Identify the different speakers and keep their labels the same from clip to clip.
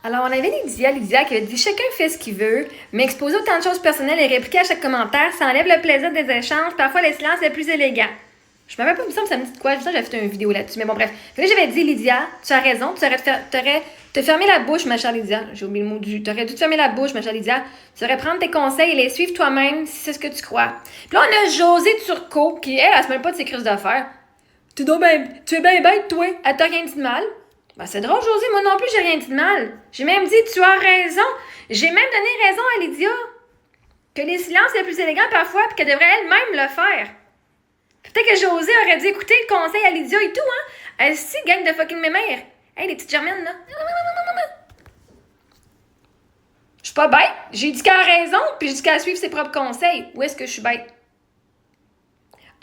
Speaker 1: Alors, on avait Lydia qui a dit chacun fait ce qu'il veut, mais exposer autant de choses personnelles et répliquer à chaque commentaire, ça enlève le plaisir des échanges, parfois le silence est plus élégant. Je me rappelle pas, ça me dit de quoi, j'avais fait une vidéo là-dessus, mais bon, bref. Là, j'avais dit, Lydia, tu as raison, tu aurais te fermer la bouche, ma chère Lydia. J'ai oublié le mot du. Tu aurais dû te fermer la bouche, ma chère Lydia. Tu aurais prendre tes conseils et les suivre toi-même si c'est ce que tu crois. Puis là, on a Josée Turcot, qui, elle se mêle pas de ses crises d'affaires. Tu es bien bête, toi. Elle t'a rien dit de mal. Ben, c'est drôle, Josée, moi non plus, j'ai rien dit de mal. J'ai même dit, tu as raison. J'ai même donné raison à Lydia. Que les silences les plus élégants parfois, puis qu'elle devrait elle-même le faire. Peut-être que Josée aurait dû écouter le conseil à Lydia et tout, hein. Elle aussi, gang de fucking mémères. Hey, les petites germaines, là. Je suis pas bête. J'ai dit qu'elle a raison, puis j'ai dit qu'elle suive ses propres conseils. Où est-ce que je suis bête?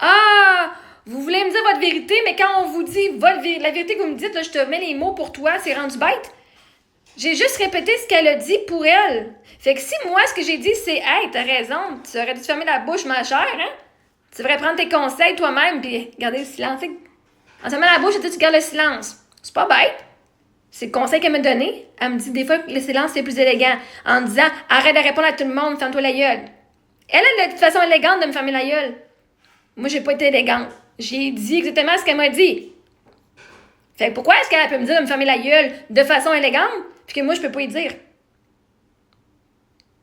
Speaker 1: Ah! Vous voulez me dire votre vérité, mais quand on vous dit la vérité que vous me dites, là, je te mets les mots pour toi, c'est rendu bête. J'ai juste répété ce qu'elle a dit pour elle. Fait que si moi, ce que j'ai dit, c'est « Hey, t'as raison, tu aurais dû te fermer la bouche, ma chère, hein? Tu devrais prendre tes conseils toi-même, puis garder le silence. » En se fermant la bouche, elle dit « Tu gardes le silence. » C'est pas bête. C'est le conseil qu'elle m'a donné. Elle me dit des fois que le silence, c'est plus élégant. En me disant « Arrête de répondre à tout le monde, ferme-toi la gueule. » Elle a de façon élégante de me fermer la gueule. Moi, j'ai pas été élégante. J'ai dit exactement ce qu'elle m'a dit. Fait que pourquoi est-ce qu'elle peut me dire de me fermer la gueule de façon élégante, puis que moi, je peux pas y dire?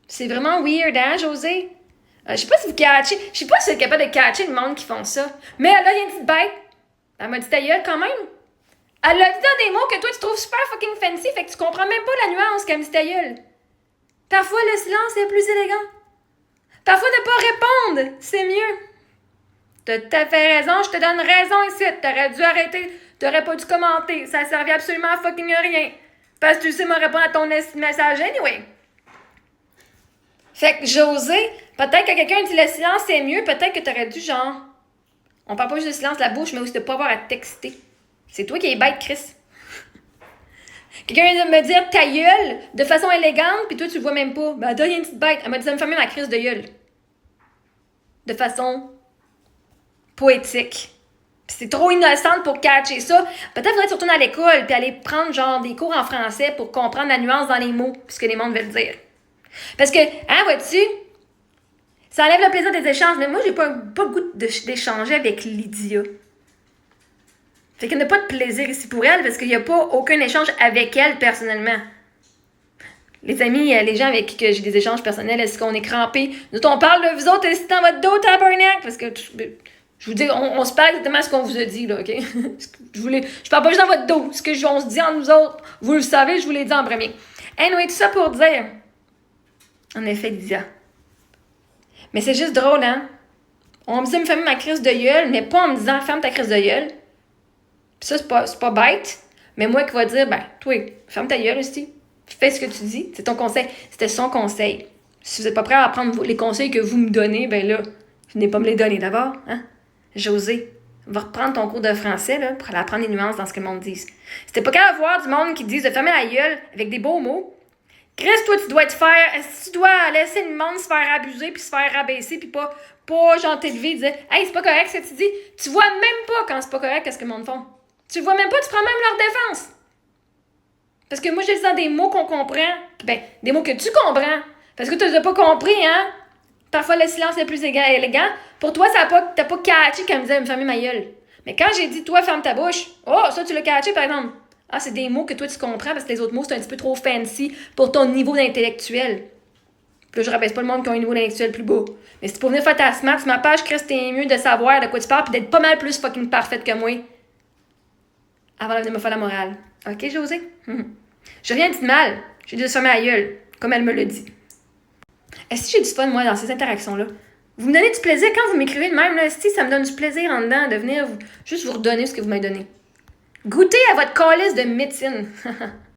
Speaker 1: C'est vraiment weird, hein, Josée? Je sais pas si vous catchez. Je sais pas si vous êtes capable de catcher le monde qui font ça. Mais elle a rien dit de bête. Elle m'a dit ta gueule quand même. Elle a dit dans des mots que toi, tu trouves super fucking fancy, fait que tu comprends même pas la nuance qu'elle me dit ta gueule. Parfois, le silence est plus élégant. Parfois, ne pas répondre, c'est mieux. T'as tout à fait raison, je te donne raison ici. T'aurais dû arrêter, t'aurais pas dû commenter. Ça servait absolument à fucking rien. Parce que tu sais me répondre à ton message anyway. Fait que Josée, peut-être que quelqu'un dit le silence c'est mieux, peut-être que t'aurais dû genre. On parle pas juste de silence la bouche, mais aussi de pas avoir à texter. C'est toi qui es bête, Chris. Quelqu'un vient de me dire ta gueule de façon élégante, puis toi tu le vois même pas. Ben t'as rien dit de bête. Elle m'a dit de me fermer ma crise de gueule. De façon poétique. Puis c'est trop innocente pour catcher ça. Peut-être faudrait que tu retournes à l'école puis aller prendre genre des cours en français pour comprendre la nuance dans les mots, ce que les mondes veulent dire. Parce que, hein, vois-tu, ça enlève le plaisir des échanges, mais moi, j'ai pas le goût d'échanger avec Lydia. Fait qu'il n'y a pas de plaisir ici pour elle parce qu'il n'y a pas aucun échange avec elle personnellement. Les amis, les gens avec qui j'ai des échanges personnels, est-ce qu'on est crampés? Nous, on parle de vous autres, c'est dans votre dos, tabarnak! Parce que, je vous dis, on se parle exactement ce qu'on vous a dit, là, OK? Je parle pas juste dans votre dos. Ce on se dit entre nous autres, vous le savez, je vous l'ai dit en premier. Anyway, tout ça pour dire, en effet, Lydia. Mais c'est juste drôle, hein? On me dit de me fermer ma crise de gueule, mais pas en me disant ferme ta crise de gueule. Puis ça, c'est pas bête. Mais moi qui va dire, ben, toi, ferme ta gueule aussi. Fais ce que tu dis. C'est ton conseil. C'était son conseil. Si vous n'êtes pas prêt à prendre les conseils que vous me donnez, ben là, venez pas me les donner d'abord, hein? Josée, va reprendre ton cours de français, là, pour aller apprendre les nuances dans ce que le monde dit. Si t'es pas capable de voir du monde qui dit de fermer la gueule avec des beaux mots, Chris, toi, tu dois laisser le monde se faire abuser puis se faire rabaisser puis pas genre t'élever et dire hey, c'est pas correct ce que tu dis. Tu vois même pas quand c'est pas correct qu'est-ce que le monde font. Tu vois même pas, tu prends même leur défense. Parce que moi, je dis dans des mots qu'on comprend. Ben, des mots que tu comprends. Parce que tu les as pas compris, hein. Parfois, le silence est plus élégant. Pour toi, t'as pas catché quand elle me disait me fermer ma gueule. Mais quand j'ai dit toi, ferme ta bouche, oh, ça, tu l'as catché, par exemple. Ah, c'est des mots que toi, tu comprends parce que les autres mots, c'est un petit peu trop fancy pour ton niveau d'intellectuel. Puis là, je rabaisse pas le monde qui a un niveau d'intellectuel plus bas. Mais si pour venir faire ta smart sur ma page, Chris, t'es mieux de savoir de quoi tu parles puis d'être pas mal plus fucking parfaite que moi. Avant de venir me faire la morale. OK, Josée? J'ai rien dit de mal. J'ai dit de fermer la gueule, comme elle me l'a dit. Est-ce que j'ai du fun, moi, dans ces interactions-là? Vous me donnez du plaisir quand vous m'écrivez de même, là. Si ça me donne du plaisir en dedans de venir juste vous redonner ce que vous m'avez donné. Goûtez à votre calice de médecine.